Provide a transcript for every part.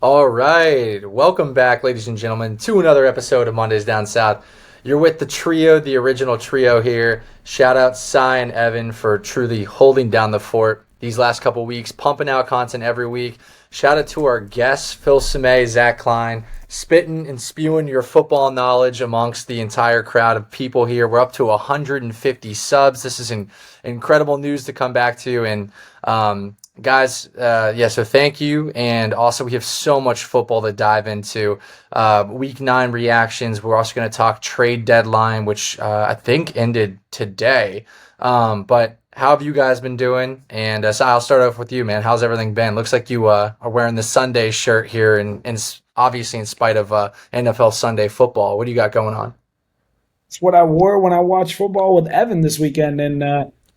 All right. Welcome back, ladies and gentlemen, to another episode of Mondays Down South. You're with the trio, the original trio here. Shout out Cy and Evan for truly holding down the fort these last couple weeks, pumping out content every week. Shout out to our guests, Phil Simay, Zach Klein, spitting and spewing your football knowledge amongst the entire crowd of people here. We're up to 150 subs. This is incredible news to come back to. And guys, so thank you. And also, we have so much football to dive into. Week 9 reactions. We're also going to talk trade deadline, which I think ended today. But how have you guys been doing? And so I'll start off with you, man. How's everything been? Looks like you are wearing the Sunday shirt here, and obviously in spite of NFL Sunday football. What do you got going on? It's what I wore when I watched football with Evan this weekend in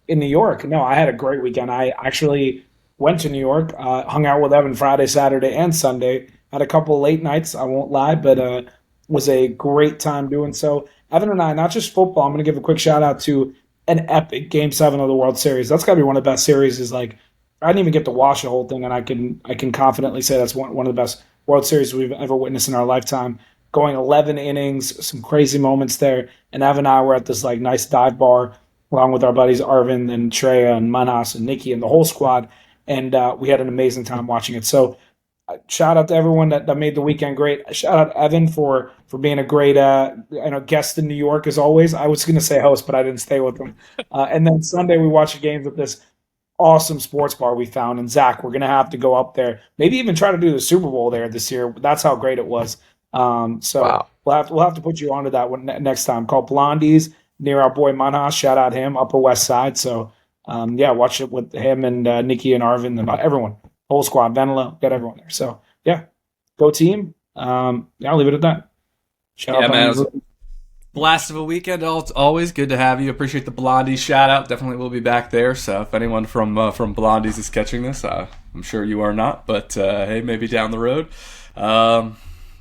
New York. No, I had a great weekend. I actually went to New York, hung out with Evan Friday, Saturday, and Sunday. Had a couple late nights, I won't lie, but was a great time doing so. Evan and I, not just football, I'm going to give a quick shout out to an epic Game 7 of the World Series. That's got to be one of the best series. Is like, I didn't even get to watch the whole thing, and I can confidently say that's one of the best World Series we've ever witnessed in our lifetime. Going 11 innings, some crazy moments there, and Evan and I were at this like nice dive bar along with our buddies Arvin and Treya and Manas and Nikki and the whole squad, and we had an amazing time watching it. So shout out to everyone that made the weekend great. Shout out Evan for being a great guest in New York as always. I was going to say host, but I didn't stay with him. And then Sunday we watched the games at this awesome sports bar we found. And Zach, we're going to have to go up there, maybe even try to do the Super Bowl there this year. That's how great it was. Wow. we'll have to put you onto that one next time. Called Blondies near our boy Manas. Shout out him, Upper West Side. So watch it with him and Nikki and Arvin and everyone. Whole squad, Venla, got everyone there. So, go team. I'll leave it at that. Shout out, man. It was a blast of a weekend. It's always good to have you. Appreciate the Blondies shout out. Definitely will be back there. So, if anyone from Blondies is catching this, I'm sure you are not. But, hey, maybe down the road.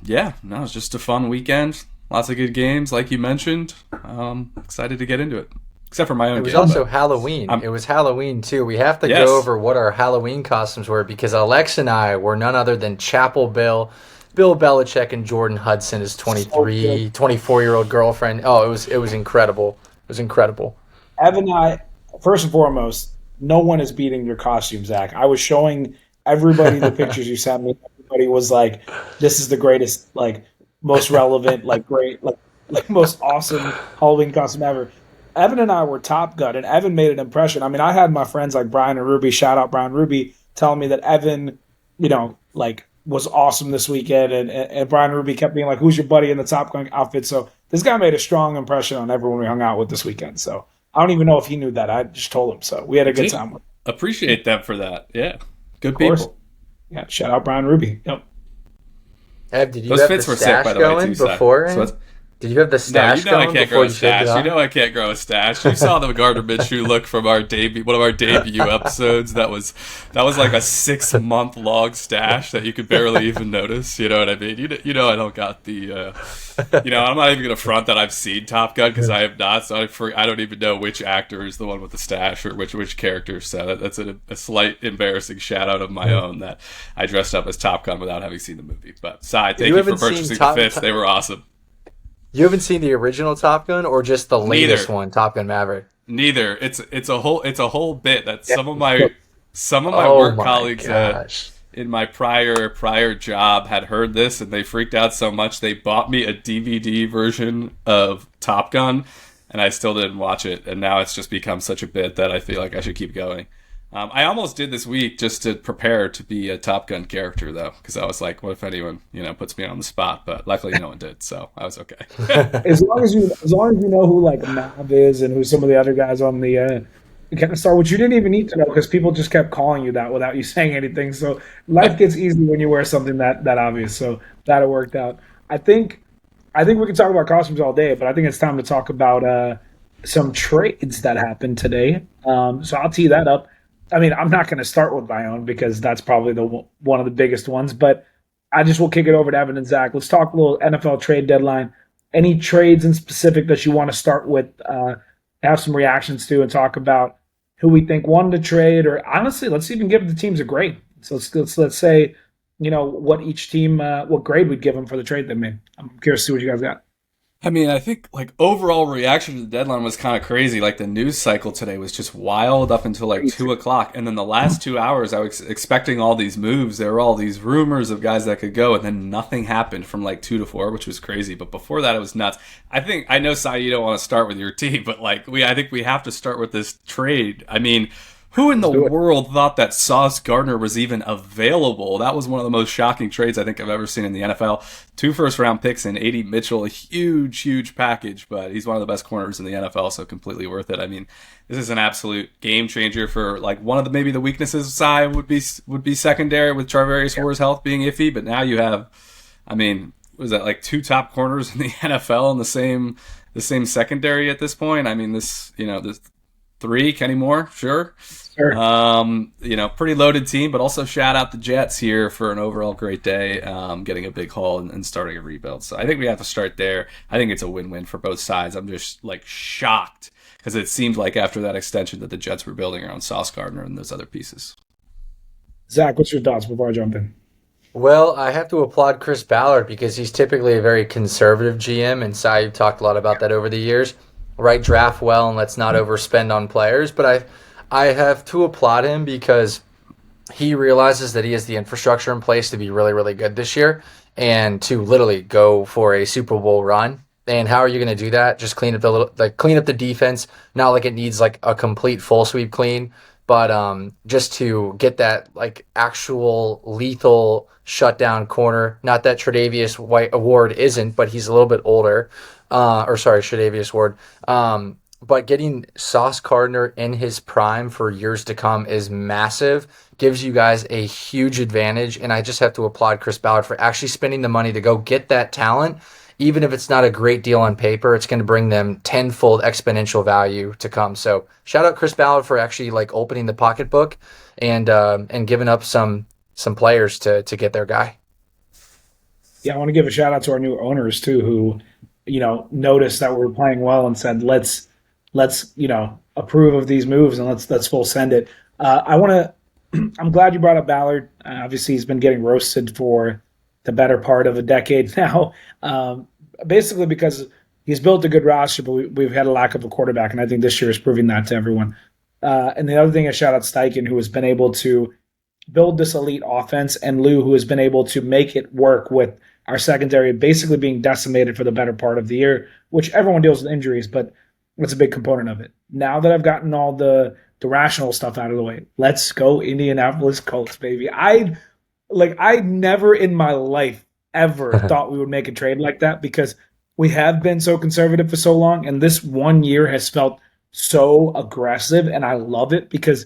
It's just a fun weekend. Lots of good games, like you mentioned. Excited to get into it. Except for my own. It was also Halloween. It was Halloween too. We have to go over what our Halloween costumes were because Alex and I were none other than Chapel Bill Belichick, and Jordan Hudson, his 24-year-old girlfriend. Oh, it was incredible. It was incredible. Evan and I, first and foremost, no one is beating your costume, Zach. I was showing everybody the pictures you sent me. Everybody was like, "This is the greatest, like most relevant, like great, like most awesome Halloween costume ever." Evan and I were Top Gun, and Evan made an impression. I mean, I had my friends like Brian and Ruby, shout out Brian Ruby, telling me that Evan, was awesome this weekend, and Brian Ruby kept being like, "Who's your buddy in the Top Gun outfit?" So this guy made a strong impression on everyone we hung out with this weekend. So I don't even know if he knew that. I just told him. So we had a good time with him. Appreciate them for that. Yeah, good people. Yeah, shout out Brian Ruby. Yep. Ev, did you have the stash going before? Did you have the stash going? I can't grow a stash. I can't grow a stash. You saw the Gardner Minshew look from one of our debut episodes. That was like a 6-month long stash that you could barely even notice. You know what I mean? I don't got the. I'm not even gonna front that I've seen Top Gun because I have not. So I don't even know which actor is the one with the stash or which character. So that's a slight embarrassing shout out of my own that I dressed up as Top Gun without having seen the movie. But thank you for purchasing the fits. They were awesome. You haven't seen the original Top Gun or just the latest one, Top Gun Maverick? Neither. It's a whole bit that some of my work colleagues in my prior job had heard this and they freaked out so much they bought me a DVD version of Top Gun and I still didn't watch it, and now it's just become such a bit that I feel like I should keep going. I almost did this week just to prepare to be a Top Gun character, though, because I was like, what if anyone, puts me on the spot? But luckily, no one did, so I was okay. as long as you know who like Mav is and who some of the other guys on the Can start, which you didn't even need to know because people just kept calling you that without you saying anything. So life gets easy when you wear something that obvious. So that it worked out. I think I think we can talk about costumes all day, but I think it's time to talk about some trades that happened today. So I'll tee that up. I mean, I'm not going to start with my own because that's probably one of the biggest ones, but I just will kick it over to Evan and Zach. Let's talk a little NFL trade deadline. Any trades in specific that you want to start with, have some reactions to, and talk about who we think won the trade, or honestly, let's even give the teams a grade. So let's say, what each team, what grade we'd give them for the trade they made. I'm curious to see what you guys got. I mean, I think like overall reaction to the deadline was kind of crazy. Like the news cycle today was just wild up until like 2 o'clock, and then the last 2 hours, I was expecting all these moves. There were all these rumors of guys that could go, and then nothing happened from like 2 to 4, which was crazy. But before that, it was nuts. I know, Sai, you don't want to start with your team, but like I think we have to start with this trade. I mean, who in the world thought that Sauce Gardner was even available? That was one of the most shocking trades I think I've ever seen in the NFL. 2 first-round picks and A.D. Mitchell, a huge, huge package, but he's one of the best corners in the NFL, so completely worth it. I mean, this is an absolute game changer for like one of the maybe the weaknesses side would be secondary with Charvarius Ward's health being iffy, but now you have, I mean, was that like two top corners in the NFL in the same secondary at this point? I mean, this three, Kenny Moore, sure. Sure. Pretty loaded team, but also shout out the Jets here for an overall great day, getting a big haul and starting a rebuild. So I think we have to start there. I think it's a win-win for both sides. I'm just like shocked because it seemed like after that extension that the Jets were building around Sauce Gardner and those other pieces. Zach, what's your thoughts before I jump in? Well, I have to applaud Chris Ballard because he's typically a very conservative GM, and Sai, you've talked a lot about that over the years. Right, draft well and let's not overspend on players. But I have to applaud him because he realizes that he has the infrastructure in place to be really, really good this year and to literally go for a Super Bowl run. And how are you going to do that? Just clean up the defense. Not like it needs like a complete full sweep clean, but just to get that like actual lethal shutdown corner. Not that Tre'Davious White Award isn't, but he's a little bit older. Tre'Davious Ward. But getting Sauce Gardner in his prime for years to come is massive. Gives you guys a huge advantage, and I just have to applaud Chris Ballard for actually spending the money to go get that talent. Even if it's not a great deal on paper, it's going to bring them tenfold exponential value to come. So shout out Chris Ballard for actually like opening the pocketbook and giving up some players to get their guy. Yeah, I want to give a shout out to our new owners too, who noticed that we were playing well and said, let's approve of these moves and let's full send it. I want to. I'm glad you brought up Ballard. Obviously, he's been getting roasted for the better part of a decade now, basically because he's built a good roster, but we've had a lack of a quarterback, and I think this year is proving that to everyone. And the other thing is shout out Steichen, who has been able to build this elite offense, and Lou, who has been able to make it work with our secondary basically being decimated for the better part of the year, which everyone deals with injuries, but it's a big component of it. Now that I've gotten all the rational stuff out of the way, let's go Indianapolis Colts, baby. I never in my life ever thought we would make a trade like that because we have been so conservative for so long, and this 1 year has felt so aggressive, and I love it because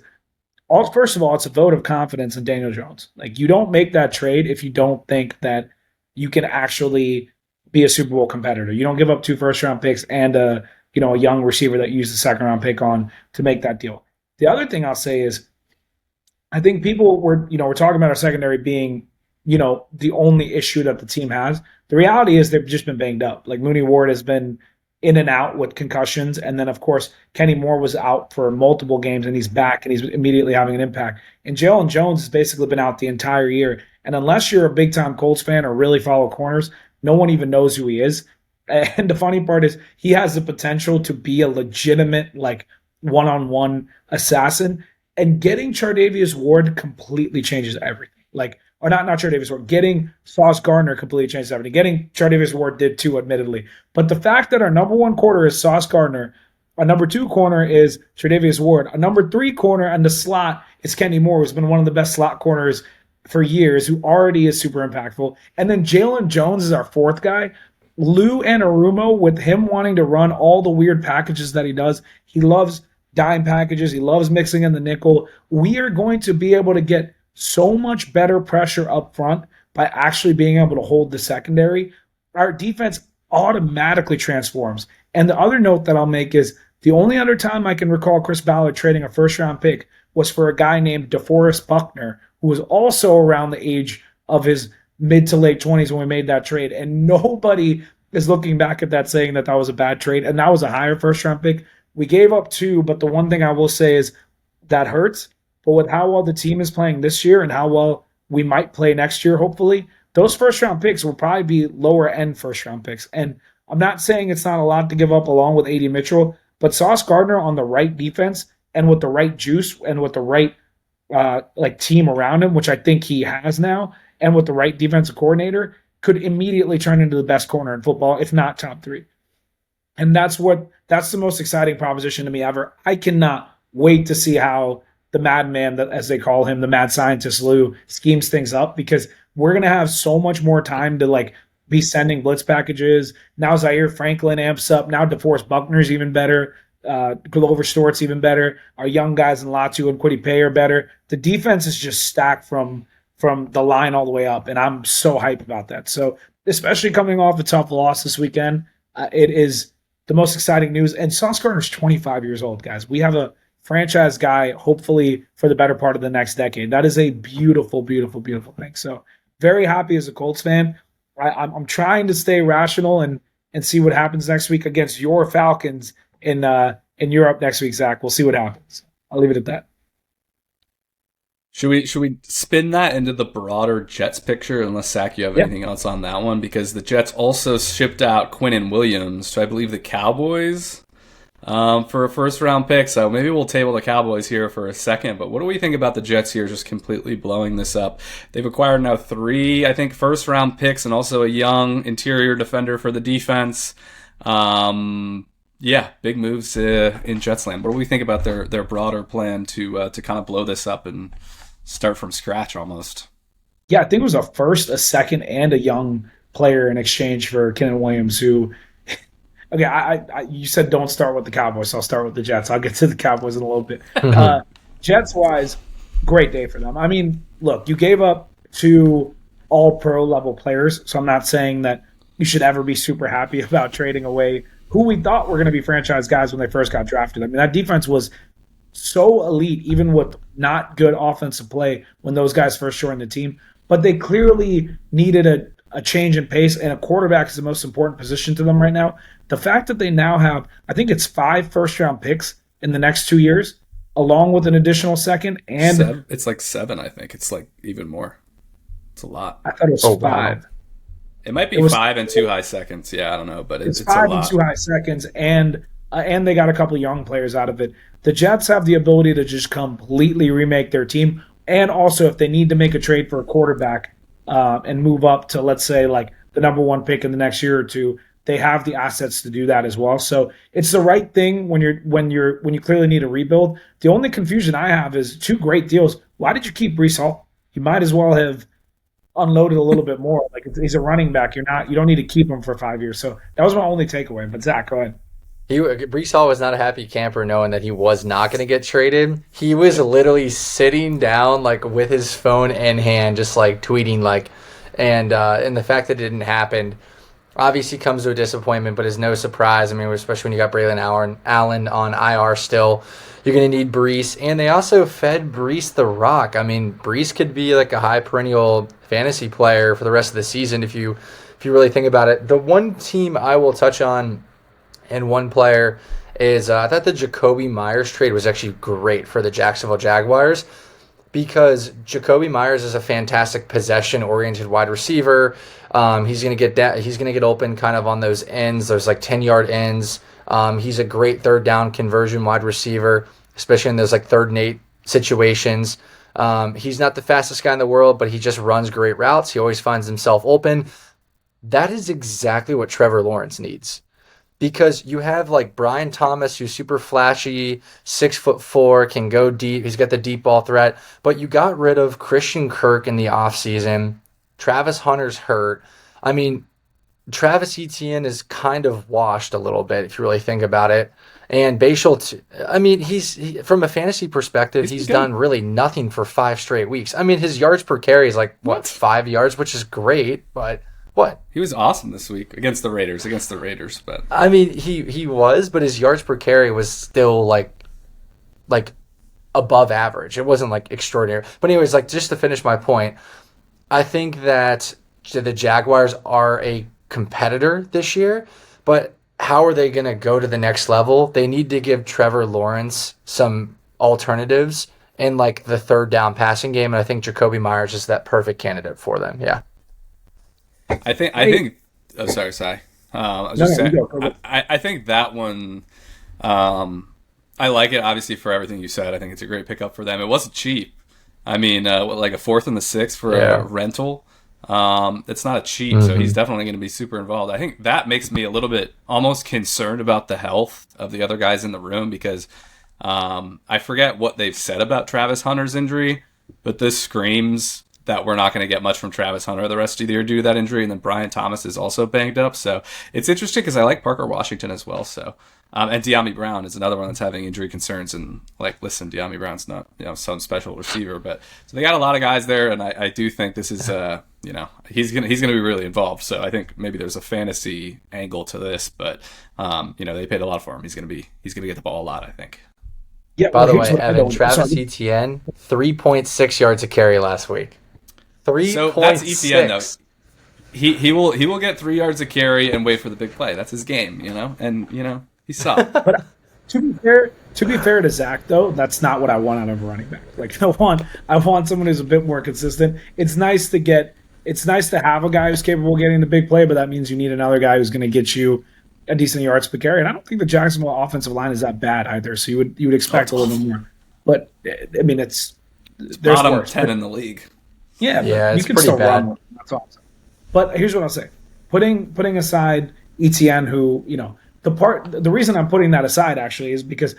first of all, it's a vote of confidence in Daniel Jones. Like, you don't make that trade if you don't think that you can actually be a Super Bowl competitor. You don't give up 2 first-round picks and a young receiver that you used the second-round pick on to make that deal. The other thing I'll say is, I think people we're talking about our secondary being, the only issue that the team has. The reality is they've just been banged up. Like, Mooney Ward has been in and out with concussions, and then of course Kenny Moore was out for multiple games, and he's back and he's immediately having an impact. And Jalen Jones has basically been out the entire year. And unless you're a big-time Colts fan or really follow corners, no one even knows who he is. And the funny part is he has the potential to be a legitimate, like, one-on-one assassin. And getting Charvarius Ward completely changes everything. Or not Charvarius Ward. Getting Sauce Gardner completely changes everything. Getting Charvarius Ward did too, admittedly. But the fact that our number 1 corner is Sauce Gardner, our number 2 corner is Charvarius Ward, our number 3 corner and the slot is Kenny Moore, who's been one of the best slot corners for years, who already is super impactful. And then Jalen Jones is our 4th guy. Lou Anarumo, with him wanting to run all the weird packages that he does, he loves dime packages. He loves mixing in the nickel. We are going to be able to get so much better pressure up front by actually being able to hold the secondary. Our defense automatically transforms. And the other note that I'll make is the only other time I can recall Chris Ballard trading a first-round pick was for a guy named DeForest Buckner, who was also around the age of his mid to late 20s when we made that trade. And nobody is looking back at that saying that was a bad trade. And that was a higher first-round pick. We gave up 2, but the one thing I will say is that hurts. But with how well the team is playing this year and how well we might play next year, hopefully, those first-round picks will probably be lower-end first-round picks. And I'm not saying it's not a lot to give up along with A.D. Mitchell, but Sauce Gardner on the right defense and with the right juice and with the right team around him, which I think he has now, and with the right defensive coordinator, could immediately turn into the best corner in football, if not top 3. And that's the most exciting proposition to me ever. I cannot wait to see how the madman, as they call him, the mad scientist Lou, schemes things up, because we're going to have so much more time to be sending blitz packages. Now Zaire Franklin amps up. Now DeForest Buckner's even better. Glover Stewart's even better. Our young guys in Latu and Kwity Paye are better. The defense is just stacked from the line all the way up, and I'm so hyped about that. So especially coming off a tough loss this weekend, it is the most exciting news. And Sauce Gardner's 25 years old, guys. We have a franchise guy, hopefully for the better part of the next decade. That is a beautiful, beautiful, beautiful thing. So very happy as a Colts fan. I'm trying to stay rational and see what happens next week against your Falcons in Europe next week, Zach. We'll see what happens. I'll leave it at that. Should we spin that into the broader Jets picture? Unless, Zach, you have anything else on that one, because the Jets also shipped out Quinnen Williams to, I believe, the Cowboys for a first-round pick. So maybe we'll table the Cowboys here for a second. But what do we think about the Jets here just completely blowing this up? They've acquired now 3, I think, first-round picks and also a young interior defender for the defense. Yeah, big moves in Jets land. What do we think about their broader plan to kind of blow this up and start from scratch almost? Yeah, I think it was a first, a second, and a young player in exchange for Quinnen Williams, who okay, I you said don't start with the Cowboys, so I'll start with the Jets. I'll get to the Cowboys in a little bit. Jets-wise, great day for them. I mean, look, you gave up 2 all-pro level players, so I'm not saying that you should ever be super happy about trading away who we thought were going to be franchise guys when they first got drafted. I mean, that defense was so elite, even with not good offensive play when those guys first joined the team. But they clearly needed a change in pace, and a quarterback is the most important position to them right now. The fact that they now have, I think it's 5 first-round picks in the next 2 years, along with an additional second. And it's like 7, I think. It's like even more. It's a lot. I thought it was 5. It might be 5 and 2 high seconds. Yeah, I don't know, but it's 5 a lot. and 2 high seconds, and they got a couple of young players out of it. The Jets have the ability to just completely remake their team, and also if they need to make a trade for a quarterback and move up to, let's say, like the number 1 pick in the next year or 2, they have the assets to do that as well. So it's the right thing when you clearly need a rebuild. The only confusion I have is 2 great deals. Why did you keep Breece Hall? You might as well have unloaded a little bit more. Like, he's a running back. You don't need to keep him for 5 years. So that was my only takeaway. But Zach, go ahead. Breece Hall was not a happy camper knowing that he was not going to get traded. He was literally sitting down, like, with his phone in hand, just like tweeting, like, and the fact that it didn't happen obviously comes to a disappointment, but is no surprise. I mean, especially when you got Braylon Allen on IR still. You're going to need Breece. And they also fed Breece the rock. I mean, Breece could be like a high perennial fantasy player for the rest of the season if you really think about it. The one team I will touch on and one player is I thought the Jacoby Myers trade was actually great for the Jacksonville Jaguars, because Jacoby Myers is a fantastic possession-oriented wide receiver. He's going to get open kind of on those ends, those like 10-yard ends. He's a great third down conversion wide receiver, especially in those like 3rd and 8 situations. He's not the fastest guy in the world, but he just runs great routes. He always finds himself open. That is exactly what Trevor Lawrence needs. Because you have like Brian Thomas, who's super flashy, 6'4", can go deep. He's got the deep ball threat. But you got rid of Christian Kirk in the offseason. Travis Hunter's hurt. I mean, Travis Etienne is kind of washed a little bit if you really think about it. And Bayshul, I mean, from a fantasy perspective, He's he's good. done really nothing for 5 straight weeks. I mean, his yards per carry is like, what, What? 5 yards, which is great, but what? He was awesome this week against the Raiders. But I mean, he was, but his yards per carry was still like above average. It wasn't like extraordinary. But anyways, like just to finish my point, I think that the Jaguars are a competitor this year, but how are they going to go to the next level? They need to give Trevor Lawrence some alternatives in like the third down passing game, and I think Jacoby Myers is that perfect candidate for them. Yeah. I think. Oh, sorry, Sai. I was just saying. I think that one. I like it obviously for everything you said. I think it's a great pickup for them. It wasn't cheap. I mean, like a 4th and 6th for a rental. It's not cheap, so he's definitely going to be super involved. I think that makes me a little bit almost concerned about the health of the other guys in the room because I forget what they've said about Travis Hunter's injury, but this screams that we're not going to get much from Travis Hunter the rest of the year due to that injury, and then Brian Thomas is also banged up. So it's interesting because I like Parker Washington as well. So and De'Ami Brown is another one that's having injury concerns. And like, listen, De'Ami Brown's not some special receiver, but so they got a lot of guys there, and I do think this is he's gonna be really involved. So I think maybe there's a fantasy angle to this, but they paid a lot for him. He's gonna get the ball a lot, I think. Yeah. By the way, Evan, Travis Etienne 3.6 yards a carry last week. 3.6. So that's Etienne though. He will get 3 yards a carry and wait for the big play. That's his game, and he's solid. But to be fair to Zach though, that's not what I want out of a running back. Like I want someone who's a bit more consistent. It's nice to have a guy who's capable of getting the big play, but that means you need another guy who's going to get you a decent yards per carry. And I don't think the Jacksonville offensive line is that bad either. So you would expect a little bit more. But I mean, there's bottom worse. 10 in the league. Yeah, it's pretty bad. Run. That's awesome. But here's what I'll say: putting aside Etienne, who the reason I'm putting that aside actually is because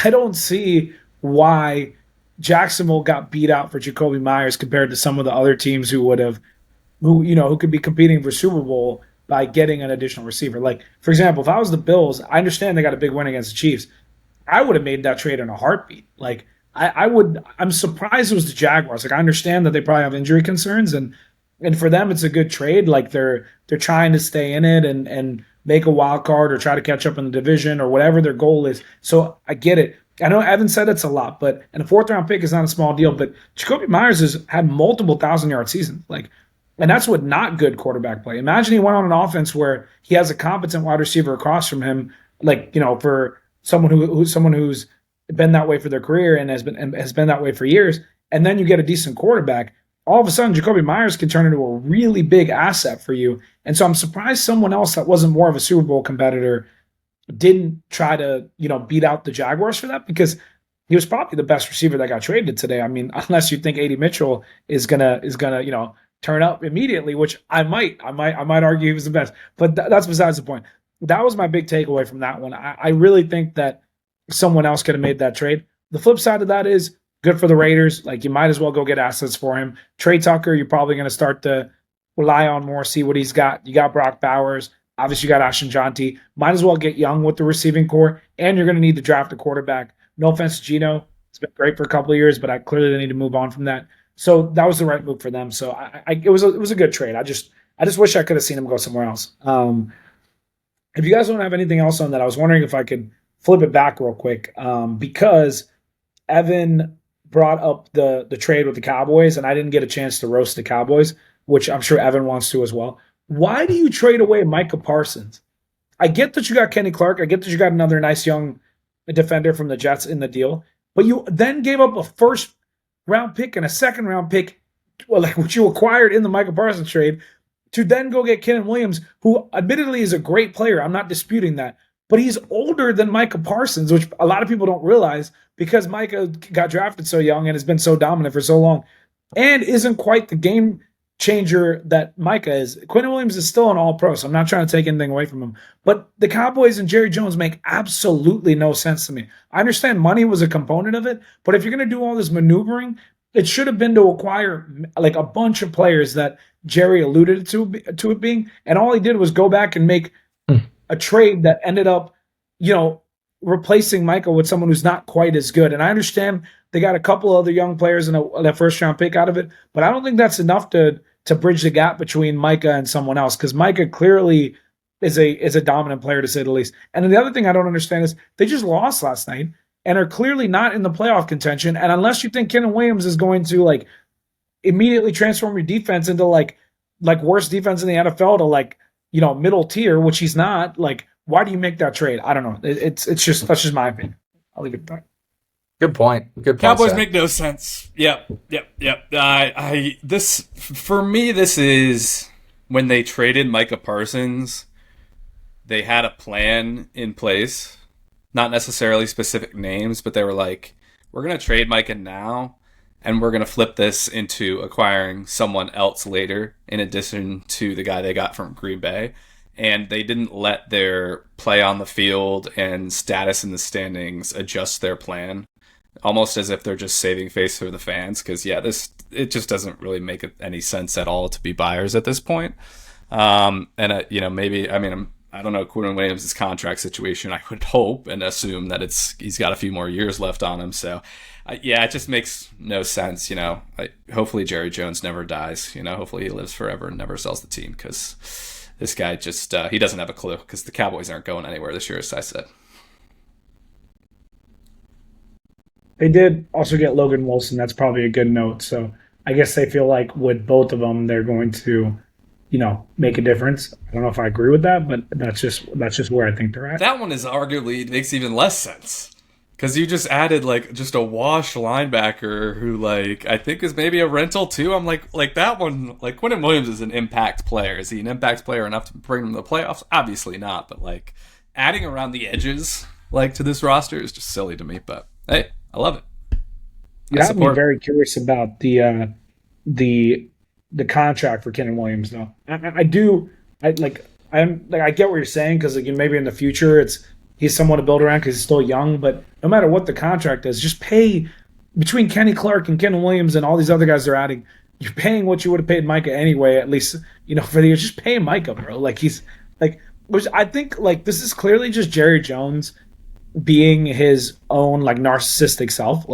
I don't see why Jacksonville got beat out for Jacoby Myers compared to some of the other teams who could be competing for Super Bowl by getting an additional receiver. Like for example, if I was the Bills, I understand they got a big win against the Chiefs. I would have made that trade in a heartbeat. Like. I'm surprised it was the Jaguars. Like I understand that they probably have injury concerns and for them it's a good trade. Like they're trying to stay in it and make a wild card or try to catch up in the division or whatever their goal is. So I get it. I know Evan said it's a lot, and a 4th round pick is not a small deal, but Jacoby Myers has had multiple 1,000-yard seasons. And that's what not good quarterback play. Imagine he went on an offense where he has a competent wide receiver across from him, for someone who's been that way for their career and has been that way for years, and then you get a decent quarterback, all of a sudden Jacoby Myers can turn into a really big asset for you. And so I'm surprised someone else that wasn't more of a Super Bowl competitor didn't try to, beat out the Jaguars for that, because he was probably the best receiver that got traded today. I mean, unless you think A.D. Mitchell is gonna turn up immediately, which I might argue he was the best, but that's besides the point. That was my big takeaway from that one. I really think that someone else could have made that trade. The flip side of that is good for the Raiders. Like you might as well go get assets for him. Trey Tucker, you're probably going to start to rely on more, see what he's got. You got Brock Bowers. Obviously, you got Ashton Jonty. Might as well get young with the receiving core, and you're going to need to draft a quarterback. No offense to Gino. It's been great for a couple of years, but I clearly need to move on from that. So that was the right move for them. So it was a good trade. I just wish I could have seen him go somewhere else. If you guys don't have anything else on that, I was wondering if I could flip it back real quick because Evan brought up the trade with the Cowboys, and I didn't get a chance to roast the Cowboys, which I'm sure Evan wants to as well. Why do you trade away Micah Parsons? I get that you got Kenny Clark. I get that you got another nice young defender from the Jets in the deal, but you then gave up a 1st-round pick and a 2nd-round pick, which you acquired in the Micah Parsons trade, to then go get Kenyon Williams, who admittedly is a great player. I'm not disputing that. But he's older than Micah Parsons, which a lot of people don't realize because Micah got drafted so young and has been so dominant for so long and isn't quite the game changer that Micah is. Quinn Williams is still an all-pro, so I'm not trying to take anything away from him. But the Cowboys and Jerry Jones make absolutely no sense to me. I understand money was a component of it, but if you're going to do all this maneuvering, it should have been to acquire like a bunch of players that Jerry alluded to it being, and all he did was go back and make a trade that ended up, you know, replacing Michael with someone who's not quite as good. And I understand they got a couple other young players in that first round pick out of it, but I don't think that's enough to bridge the gap between Micah and someone else, because Micah clearly is a dominant player to say the least. And then the other thing I don't understand is they just lost last night and are clearly not in the playoff contention. And unless you think Kenyon Williams is going to like immediately transform your defense into like worst defense in the NFL to like, you know, middle tier, which he's not, like, why do you make that trade? I don't know. It's just, that's just my opinion. I'll leave it at that. Good point. Good point. Cowboys Seth. make no sense. Yep. This for me, this is when they traded Micah Parsons. They had a plan in place, not necessarily specific names, but they were like, "We're gonna trade Micah now, and we're gonna flip this into acquiring someone else later, in addition to the guy they got from Green Bay." And they didn't let their play on the field and status in the standings adjust their plan, almost as if they're just saving face for the fans. Because it just doesn't really make any sense at all to be buyers at this point. Maybe I don't know Quinn Williams' contract situation. I would hope and assume that he's got a few more years left on him. So, it just makes no sense. Hopefully Jerry Jones never dies. Hopefully he lives forever and never sells the team, because this guy just he doesn't have a clue, because the Cowboys aren't going anywhere this year, as I said. They did also get Logan Wilson. That's probably a good note. So I guess they feel like with both of them, they're going to, make a difference. I don't know if I agree with that, but that's just where I think they're at. That one is arguably makes even less sense, because you just added like just a wash linebacker who I think is maybe a rental too. I'm like that one, like Quentin Williams is an impact player. Is he an impact player enough to bring them to the playoffs? Obviously not, but adding around the edges to this roster is just silly to me. But hey, I love it. You have me very curious about the contract for Kenyon Williams, though. I get what you're saying, because maybe in the future he's someone to build around because he's still young. But no matter what the contract is, just pay between Kenny Clark and Kenyon Williams and all these other guys they're adding. You're paying what you would have paid Micah anyway. At least for the year, just pay Micah, bro. Which I think this is clearly just Jerry Jones being his own narcissistic self.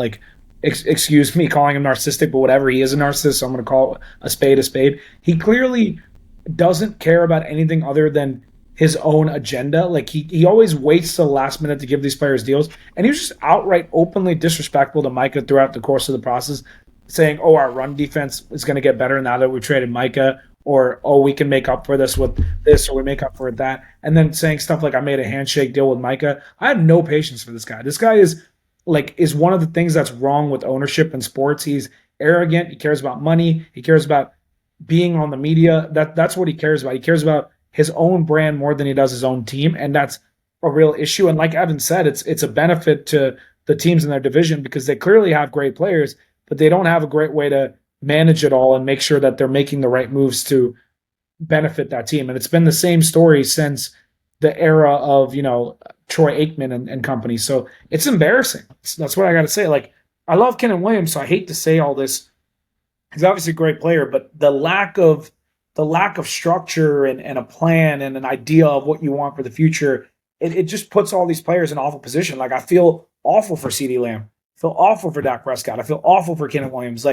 Excuse me calling him narcissistic, but whatever, he is a narcissist, so I'm going to call a spade a spade. He clearly doesn't care about anything other than his own agenda. He always waits till the last minute to give these players deals, and he was just outright openly disrespectful to Micah throughout the course of the process, saying, "Oh, our run defense is going to get better now that we traded Micah," or "Oh, we can make up for this with this, or we make up for that," and then saying stuff like, "I made a handshake deal with Micah." I have no patience for this guy. This guy is one of the things that's wrong with ownership in sports. He's arrogant. He cares about money. He cares about being on the media. That's what he cares about. He cares about his own brand more than he does his own team, and that's a real issue. And like Evan said, it's a benefit to the teams in their division, because they clearly have great players, but they don't have a great way to manage it all and make sure that they're making the right moves to benefit that team. And it's been the same story since the era of, Troy Aikman and company. So it's embarrassing. That's what I got to say. I love Kenyon Williams, so I hate to say all this. He's obviously a great player, but the lack of structure and a plan and an idea of what you want for the future, it just puts all these players in awful position. I feel awful for CeeDee Lamb. I feel awful for Dak Prescott. I feel awful for Kenyon Williams.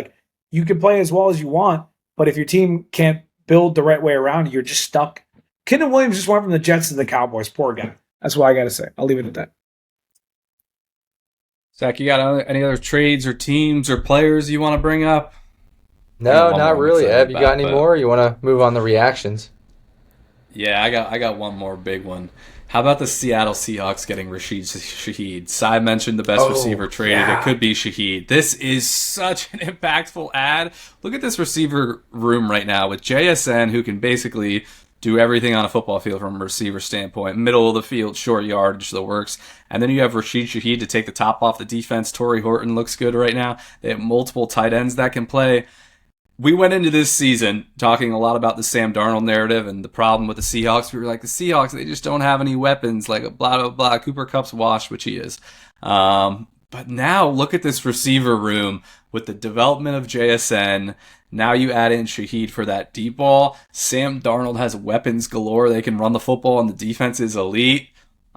You can play as well as you want, but if your team can't build the right way around you, you're just stuck. Kenyon Williams just went from the Jets to the Cowboys. Poor guy. That's what I got to say. I'll leave it at that. Zach, you got any other trades or teams or players you want to bring up? No, not really. Ev, you got any more? You want to move on the reactions? Yeah, I got one more big one. How about the Seattle Seahawks getting Rashid Shaheed? Sai mentioned the best receiver traded. Yeah. It could be Shaheed. This is such an impactful ad. Look at this receiver room right now with JSN, who can basically do everything on a football field from a receiver standpoint. Middle of the field, short yardage, the works. And then you have Rashid Shaheed to take the top off the defense. Torrey Horton looks good right now. They have multiple tight ends that can play. We went into this season talking a lot about the Sam Darnold narrative and the problem with the Seahawks. We were like, the Seahawks, they just don't have any weapons, blah, blah, blah. Cooper Kupp's washed, which he is. But now look at this receiver room with the development of JSN. Now you add in Shaheed for that deep ball. Sam Darnold has weapons galore. They can run the football, and the defense is elite.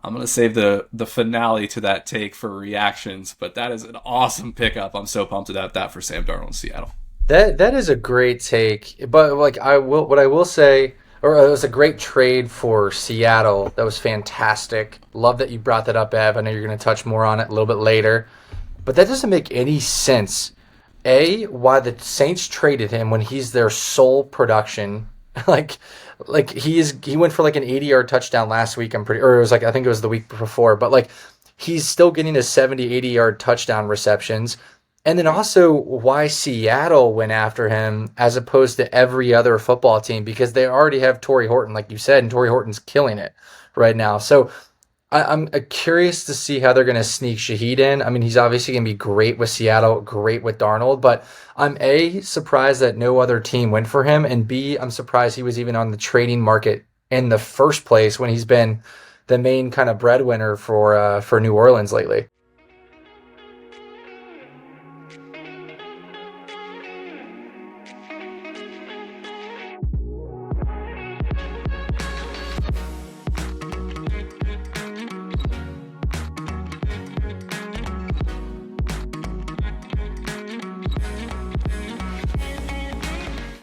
I'm going to save the finale to that take for reactions, but that is an awesome pickup. I'm so pumped about that for Sam Darnold in Seattle. That is a great take, but like I will say, or it was a great trade for Seattle. That was fantastic. Love that you brought that up, Ev. I know you're going to touch more on it a little bit later, but that doesn't make any sense. Why the Saints traded him when he's their sole production, like he went for like an 80-yard touchdown last week. Or it was like I think it was the week before, but like he's still getting his 70, 80-yard touchdown receptions. And then also why Seattle went after him as opposed to every other football team, because they already have Torrey Horton, like you said, and Torrey Horton's killing it right now. So I'm curious to see how they're going to sneak Shaheed in. I mean, he's obviously going to be great with Seattle, great with Darnold, but I'm A, surprised that no other team went for him, and B, I'm surprised he was even on the trading market in the first place when he's been the main kind of breadwinner for New Orleans lately.